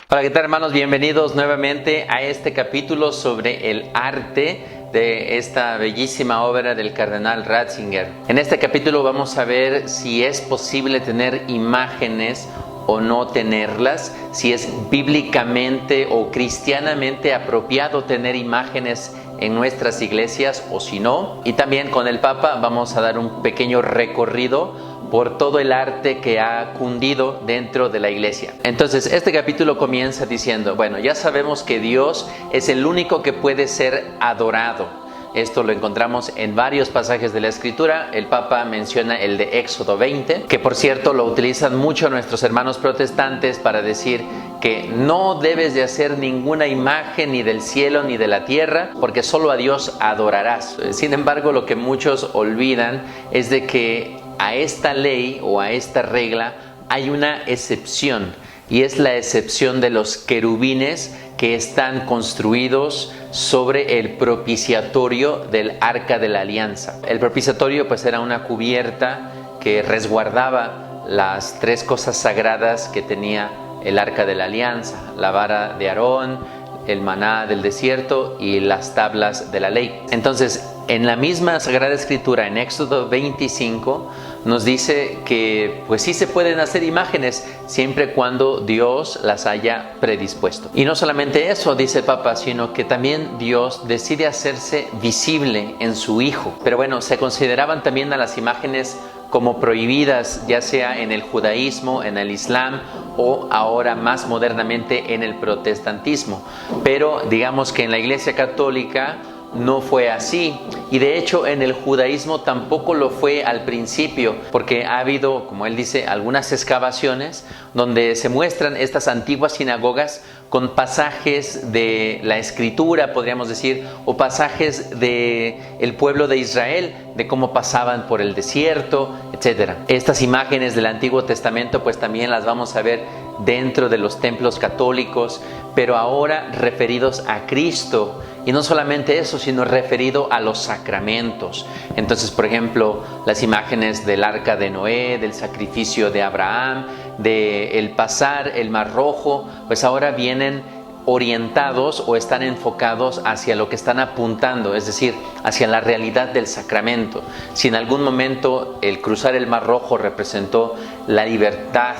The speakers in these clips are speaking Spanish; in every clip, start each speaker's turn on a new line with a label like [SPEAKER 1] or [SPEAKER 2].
[SPEAKER 1] Hola, ¿qué tal, hermanos? Bienvenidos nuevamente a este capítulo sobre el arte de esta bellísima obra del cardenal Ratzinger. En este capítulo vamos a ver si es posible tener imágenes o no tenerlas, si es bíblicamente o cristianamente apropiado tener imágenes en nuestras iglesias o si no. Y también con el Papa vamos a dar un pequeño recorrido por todo el arte que ha cundido dentro de la iglesia. Entonces, este capítulo comienza diciendo, bueno, ya sabemos que Dios es el único que puede ser adorado. Esto lo encontramos en varios pasajes de la Escritura. El Papa menciona el de Éxodo 20, que por cierto lo utilizan mucho nuestros hermanos protestantes para decir que no debes de hacer ninguna imagen ni del cielo ni de la tierra, porque solo a Dios adorarás. Sin embargo, lo que muchos olvidan es de que a esta ley o a esta regla hay una excepción, y es la excepción de los querubines que están construidos sobre el propiciatorio del Arca de la Alianza. El propiciatorio pues era una cubierta que resguardaba las tres cosas sagradas que tenía el Arca de la Alianza: la vara de Aarón, el maná del desierto y las tablas de la ley. Entonces, en la misma Sagrada Escritura, en Éxodo 25, nos dice que pues sí se pueden hacer imágenes siempre y cuando Dios las haya predispuesto. Y no solamente eso, dice el Papa, sino que también Dios decide hacerse visible en su Hijo. Pero bueno, se consideraban también a las imágenes como prohibidas, ya sea en el judaísmo, en el islam o ahora más modernamente en el protestantismo. Pero digamos que en la Iglesia Católica no fue así, y de hecho en el judaísmo tampoco lo fue al principio, porque ha habido, como él dice, algunas excavaciones donde se muestran estas antiguas sinagogas con pasajes de la Escritura, podríamos decir, o pasajes de el pueblo de Israel, de cómo pasaban por el desierto, etc. Estas imágenes del Antiguo Testamento pues también las vamos a ver dentro de los templos católicos, pero ahora referidos a Cristo. Y no solamente eso, sino referido a los sacramentos. Entonces, por ejemplo, las imágenes del arca de Noé, del sacrificio de Abraham, del pasar el Mar Rojo, pues ahora vienen orientados o están enfocados hacia lo que están apuntando, es decir, hacia la realidad del sacramento. Si en algún momento el cruzar el Mar Rojo representó la libertad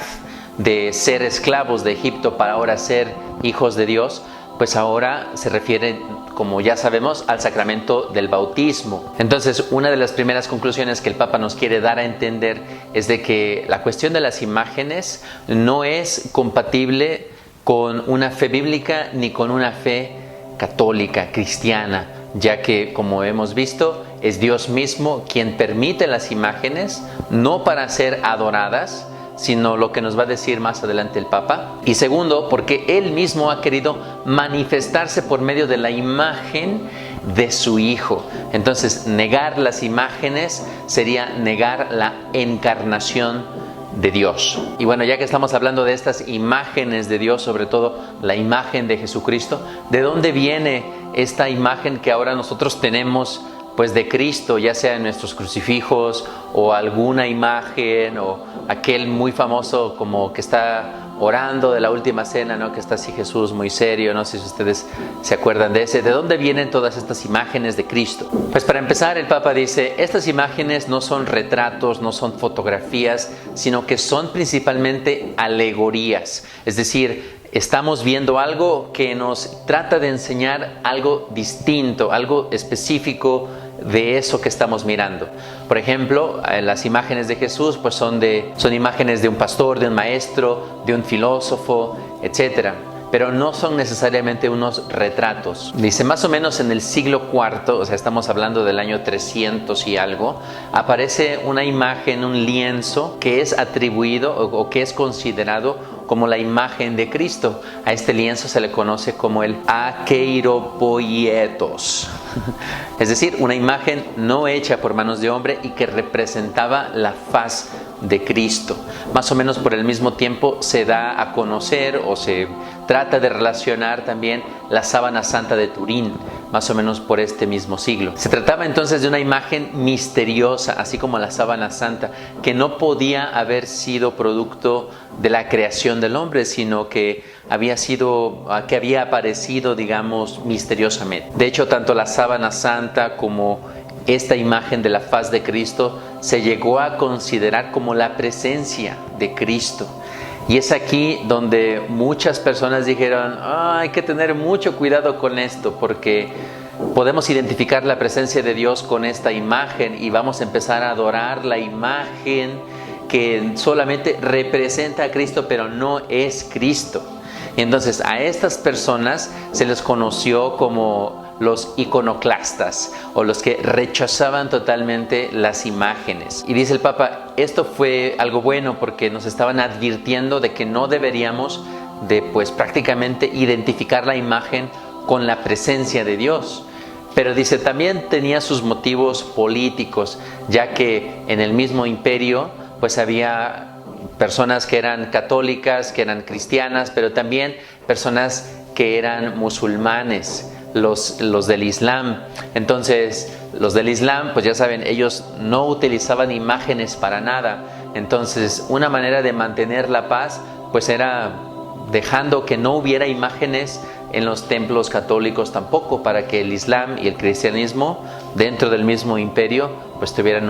[SPEAKER 1] de ser esclavos de Egipto para ahora ser hijos de Dios, pues ahora se refiere, como ya sabemos, al sacramento del bautismo. Entonces, una de las primeras conclusiones que el Papa nos quiere dar a entender es de que la cuestión de las imágenes no es compatible con una fe bíblica ni con una fe católica, cristiana, ya que, como hemos visto, es Dios mismo quien permite las imágenes, no para ser adoradas, sino lo que nos va a decir más adelante el Papa. Y segundo, porque Él mismo ha querido manifestarse por medio de la imagen de su Hijo. Entonces, negar las imágenes sería negar la encarnación de Dios. Y bueno, ya que estamos hablando de estas imágenes de Dios, sobre todo la imagen de Jesucristo, ¿de dónde viene esta imagen que ahora nosotros tenemos pues de Cristo, ya sea en nuestros crucifijos o alguna imagen o aquel muy famoso como que está orando de la última cena, ¿no? Que está así Jesús muy serio, no sé si ustedes se acuerdan de ese? ¿De dónde vienen todas estas imágenes de Cristo? Pues para empezar, el Papa dice, estas imágenes no son retratos, no son fotografías, sino que son principalmente alegorías, es decir, estamos viendo algo que nos trata de enseñar algo distinto, algo específico de eso que estamos mirando. Por ejemplo, las imágenes de Jesús pues son imágenes de un pastor, de un maestro, de un filósofo, etcétera. Pero no son necesariamente unos retratos. Dice, más o menos en el siglo IV, o sea, estamos hablando del año 300 y algo, aparece una imagen, un lienzo que es atribuido o que es considerado como la imagen de Cristo. A este lienzo se le conoce como el akeiropoietos, es decir, una imagen no hecha por manos de hombre y que representaba la faz de Cristo. Más o menos por el mismo tiempo se da a conocer o se trata de relacionar también la sábana santa de Turín. más o menos por este mismo siglo. Se trataba entonces de una imagen misteriosa, así como la sábana santa, que no podía haber sido producto de la creación del hombre, sino que había aparecido, digamos, misteriosamente. De hecho, tanto la sábana santa como esta imagen de la faz de Cristo se llegó a considerar como la presencia de Cristo. Y es aquí donde muchas personas dijeron, hay que tener mucho cuidado con esto, porque podemos identificar la presencia de Dios con esta imagen y vamos a empezar a adorar la imagen que solamente representa a Cristo, pero no es Cristo. Y entonces a estas personas se les conoció como los iconoclastas, o los que rechazaban totalmente las imágenes. Y dice el Papa, esto fue algo bueno porque nos estaban advirtiendo de que no deberíamos de prácticamente identificar la imagen con la presencia de Dios. Pero dice, también tenía sus motivos políticos, ya que en el mismo imperio había personas que eran católicas, que eran cristianas, pero también personas que eran musulmanes, los del Islam. Entonces, los del Islam, ya saben, ellos no utilizaban imágenes para nada. Entonces, una manera de mantener la paz, era dejando que no hubiera imágenes en los templos católicos tampoco, para que el Islam y el cristianismo dentro del mismo imperio tuvieran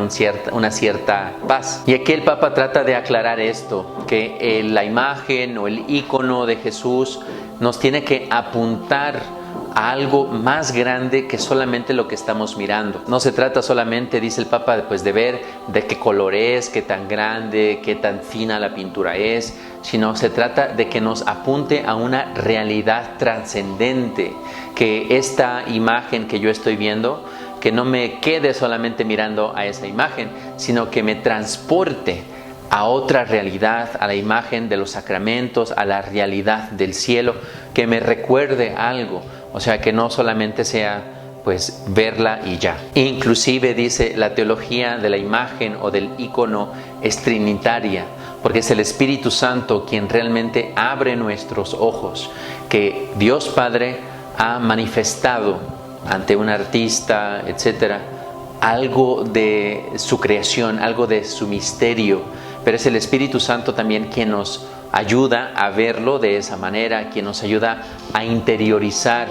[SPEAKER 1] una cierta paz. Y aquí el Papa trata de aclarar esto, que la imagen o el ícono de Jesús nos tiene que apuntar a algo más grande que solamente lo que estamos mirando. No se trata solamente, dice el Papa, de ver de qué color es, qué tan grande, qué tan fina la pintura es, sino se trata de que nos apunte a una realidad trascendente, que esta imagen que yo estoy viendo, que no me quede solamente mirando a esa imagen, sino que me transporte a otra realidad, a la imagen de los sacramentos, a la realidad del cielo, que me recuerde algo. O sea, que no solamente sea verla y ya. Inclusive dice, la teología de la imagen o del ícono es trinitaria, porque es el Espíritu Santo quien realmente abre nuestros ojos, que Dios Padre ha manifestado ante un artista, etcétera, algo de su creación, algo de su misterio, pero es el Espíritu Santo también quien nos ayuda a verlo de esa manera, quien nos ayuda a interiorizar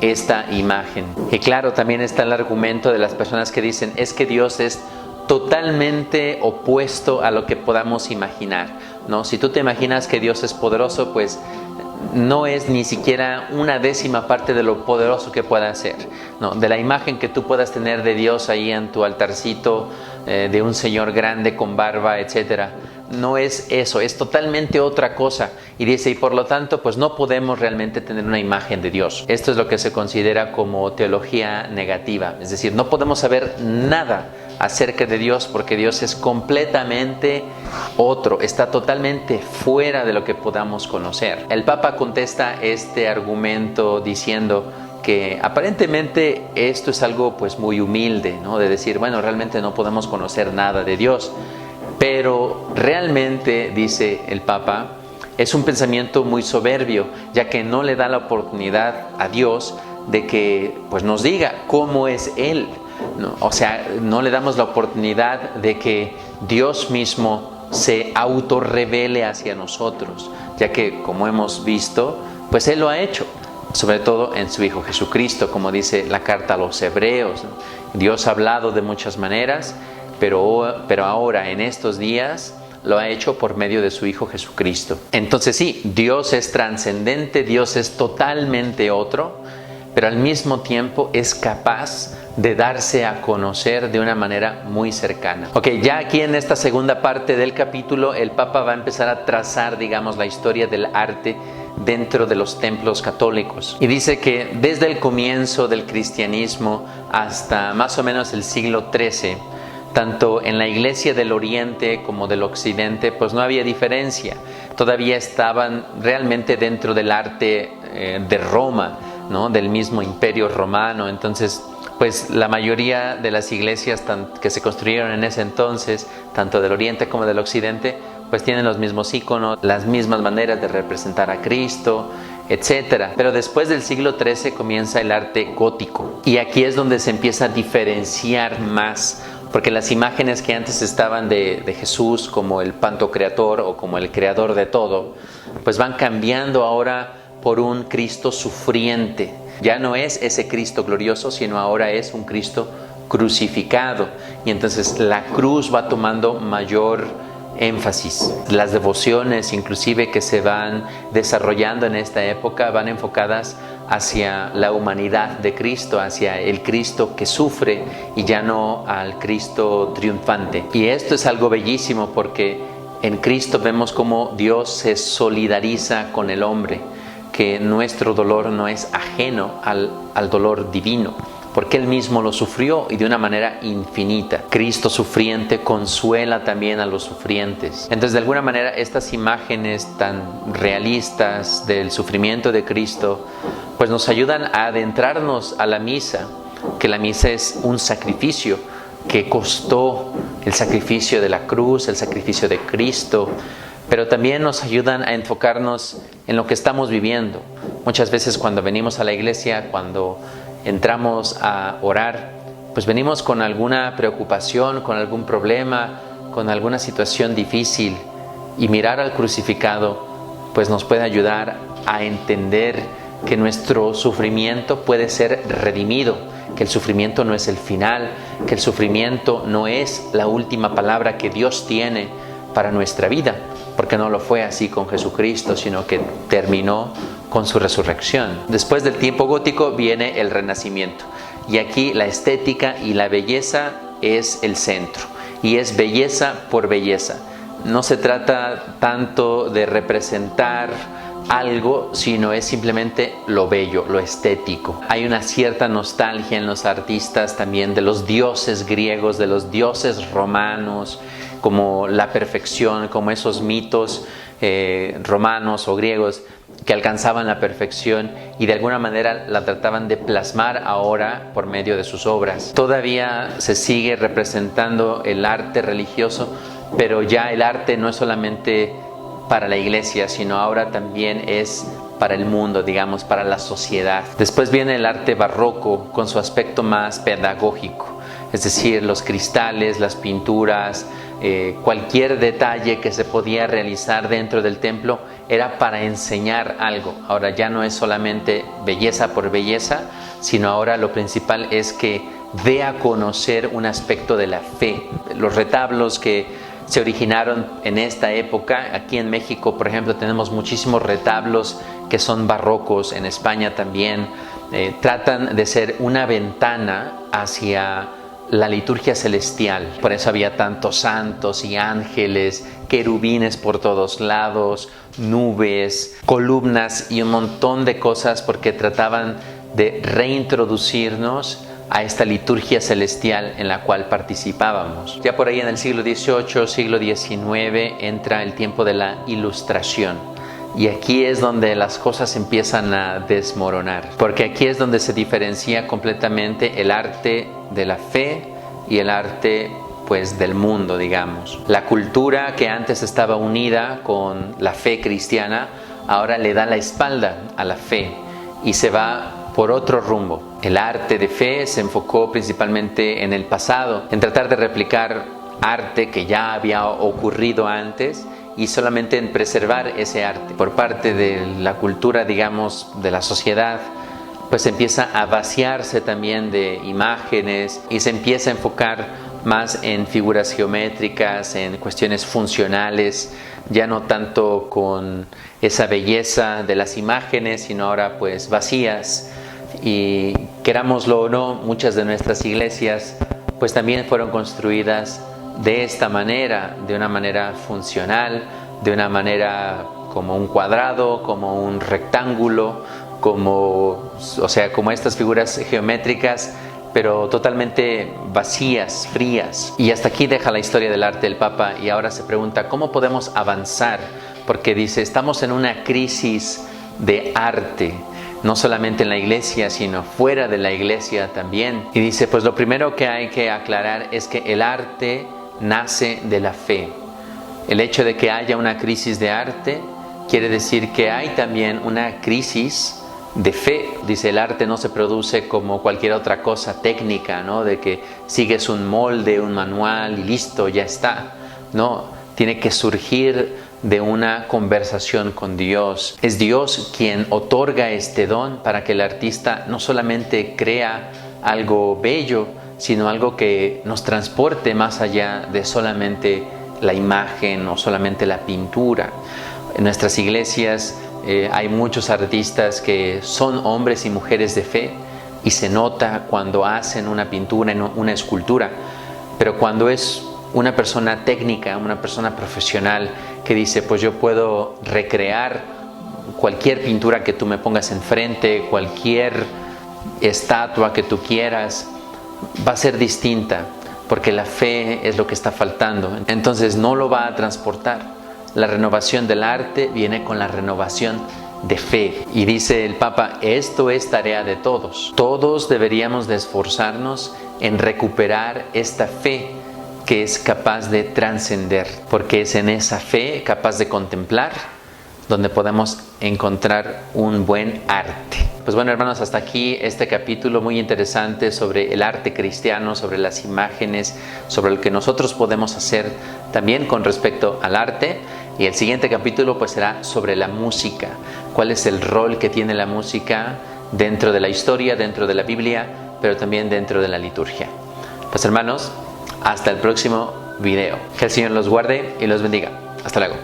[SPEAKER 1] esta imagen. Y claro, también está el argumento de las personas que dicen, es que Dios es totalmente opuesto a lo que podamos imaginar, ¿no? Si tú te imaginas que Dios es poderoso, no es ni siquiera una décima parte de lo poderoso que pueda ser, ¿no? De la imagen que tú puedas tener de Dios ahí en tu altarcito, de un señor grande con barba, etcétera. No es eso, es totalmente otra cosa. Y dice, y por lo tanto, no podemos realmente tener una imagen de Dios. Esto es lo que se considera como teología negativa. Es decir, no podemos saber nada acerca de Dios porque Dios es completamente otro, está totalmente fuera de lo que podamos conocer. El Papa contesta este argumento diciendo que aparentemente esto es algo muy humilde, ¿no? De decir, realmente no podemos conocer nada de Dios. Pero realmente, dice el Papa, es un pensamiento muy soberbio, ya que no le da la oportunidad a Dios de que nos diga cómo es Él, ¿no? O sea, no le damos la oportunidad de que Dios mismo se autorrevele hacia nosotros, ya que, como hemos visto, Él lo ha hecho, sobre todo en su Hijo Jesucristo, como dice la carta a los Hebreos, ¿no? Dios ha hablado de muchas maneras, pero ahora, en estos días, lo ha hecho por medio de su Hijo Jesucristo. Entonces sí, Dios es trascendente, Dios es totalmente otro, pero al mismo tiempo es capaz de darse a conocer de una manera muy cercana. Ok, ya aquí en esta segunda parte del capítulo, el Papa va a empezar a trazar, digamos, la historia del arte dentro de los templos católicos. Y dice que desde el comienzo del cristianismo hasta más o menos el siglo XIII, tanto en la iglesia del Oriente como del Occidente, no había diferencia. Todavía estaban realmente dentro del arte de Roma, ¿no? Del mismo imperio romano. Entonces, la mayoría de las iglesias que se construyeron en ese entonces, tanto del Oriente como del Occidente, tienen los mismos íconos, las mismas maneras de representar a Cristo. etcétera. Pero después del siglo XIII comienza el arte gótico, y aquí es donde se empieza a diferenciar más, porque las imágenes que antes estaban de Jesús como el pantocreator o como el creador de todo, pues van cambiando ahora por un Cristo sufriente. Ya no es ese Cristo glorioso, sino ahora es un Cristo crucificado, y entonces la cruz va tomando mayor énfasis. Las devociones inclusive que se van desarrollando en esta época van enfocadas hacia la humanidad de Cristo, hacia el Cristo que sufre y ya no al Cristo triunfante. Y esto es algo bellísimo, porque en Cristo vemos cómo Dios se solidariza con el hombre, que nuestro dolor no es ajeno al dolor divino, porque Él mismo lo sufrió y de una manera infinita. Cristo sufriente consuela también a los sufrientes. Entonces, de alguna manera, estas imágenes tan realistas del sufrimiento de Cristo, pues nos ayudan a adentrarnos a la misa, que la misa es un sacrificio que costó el sacrificio de la cruz, el sacrificio de Cristo, pero también nos ayudan a enfocarnos en lo que estamos viviendo. Muchas veces cuando venimos a la iglesia, cuando entramos a orar, pues venimos con alguna preocupación, con algún problema, con alguna situación difícil, y mirar al crucificado pues nos puede ayudar a entender que nuestro sufrimiento puede ser redimido, que el sufrimiento no es el final, que el sufrimiento no es la última palabra que Dios tiene para nuestra vida, porque no lo fue así con Jesucristo, sino que terminó con su resurrección. Después del tiempo gótico viene el Renacimiento, y aquí la estética y la belleza es el centro, y es belleza por belleza. No se trata tanto de representar algo, sino es simplemente lo bello, lo estético. Hay una cierta nostalgia en los artistas también de los dioses griegos, de los dioses romanos, como la perfección, como esos mitos romanos o griegos que alcanzaban la perfección y de alguna manera la trataban de plasmar ahora por medio de sus obras. Todavía se sigue representando el arte religioso, pero ya el arte no es solamente para la iglesia, sino ahora también es para el mundo, digamos, para la sociedad. Después viene el arte barroco con su aspecto más pedagógico, es decir, los cristales, las pinturas, cualquier detalle que se podía realizar dentro del templo era para enseñar algo. Ahora ya no es solamente belleza por belleza, sino ahora lo principal es que dé a conocer un aspecto de la fe. Los retablos que se originaron en esta época, aquí en México, por ejemplo, tenemos muchísimos retablos que son barrocos, en España también, tratan de ser una ventana hacia la liturgia celestial. Por eso había tantos santos y ángeles, querubines por todos lados, nubes, columnas y un montón de cosas, porque trataban de reintroducirnos a esta liturgia celestial en la cual participábamos. Ya por ahí en el siglo XVIII, siglo XIX, entra el tiempo de la Ilustración. Y aquí es donde las cosas empiezan a desmoronar, porque aquí es donde se diferencia completamente el arte de la fe y el arte pues del mundo, digamos. La cultura que antes estaba unida con la fe cristiana, ahora le da la espalda a la fe y se va por otro rumbo. El arte de fe se enfocó principalmente en el pasado, en tratar de replicar arte que ya había ocurrido antes, y solamente en preservar ese arte. Por parte de la cultura, digamos, de la sociedad, pues empieza a vaciarse también de imágenes y se empieza a enfocar más en figuras geométricas, en cuestiones funcionales, ya no tanto con esa belleza de las imágenes, sino ahora pues vacías. Y querámoslo o no, muchas de nuestras iglesias pues también fueron construidas de esta manera, de una manera funcional, de una manera como un cuadrado, como un rectángulo, como estas figuras geométricas, pero totalmente vacías, frías. Y hasta aquí deja la historia del arte del Papa, y ahora se pregunta ¿cómo podemos avanzar? Porque dice, estamos en una crisis de arte, no solamente en la iglesia, sino fuera de la iglesia también. Y dice, pues lo primero que hay que aclarar es que el arte nace de la fe. El hecho de que haya una crisis de arte quiere decir que hay también una crisis de fe. Dice, el arte no se produce como cualquier otra cosa técnica, ¿no? De que sigues un molde, un manual y listo, ya está. No, tiene que surgir de una conversación con Dios. Es Dios quien otorga este don para que el artista no solamente crea algo bello, sino algo que nos transporte más allá de solamente la imagen o solamente la pintura. En nuestras iglesias hay muchos artistas que son hombres y mujeres de fe y se nota cuando hacen una pintura, una escultura, pero cuando es una persona técnica, una persona profesional que dice, pues yo puedo recrear cualquier pintura que tú me pongas enfrente, cualquier estatua que tú quieras, va a ser distinta, porque la fe es lo que está faltando. Entonces no lo va a transportar. La renovación del arte viene con la renovación de fe. Y dice el Papa, esto es tarea de todos. Todos deberíamos de esforzarnos en recuperar esta fe que es capaz de trascender, porque es en esa fe capaz de contemplar donde podemos encontrar un buen arte. Pues bueno, hermanos, hasta aquí este capítulo muy interesante sobre el arte cristiano, sobre las imágenes, sobre lo que nosotros podemos hacer también con respecto al arte. Y el siguiente capítulo pues será sobre la música. ¿Cuál es el rol que tiene la música dentro de la historia, dentro de la Biblia, pero también dentro de la liturgia? Pues hermanos, hasta el próximo video. Que el Señor los guarde y los bendiga. Hasta luego.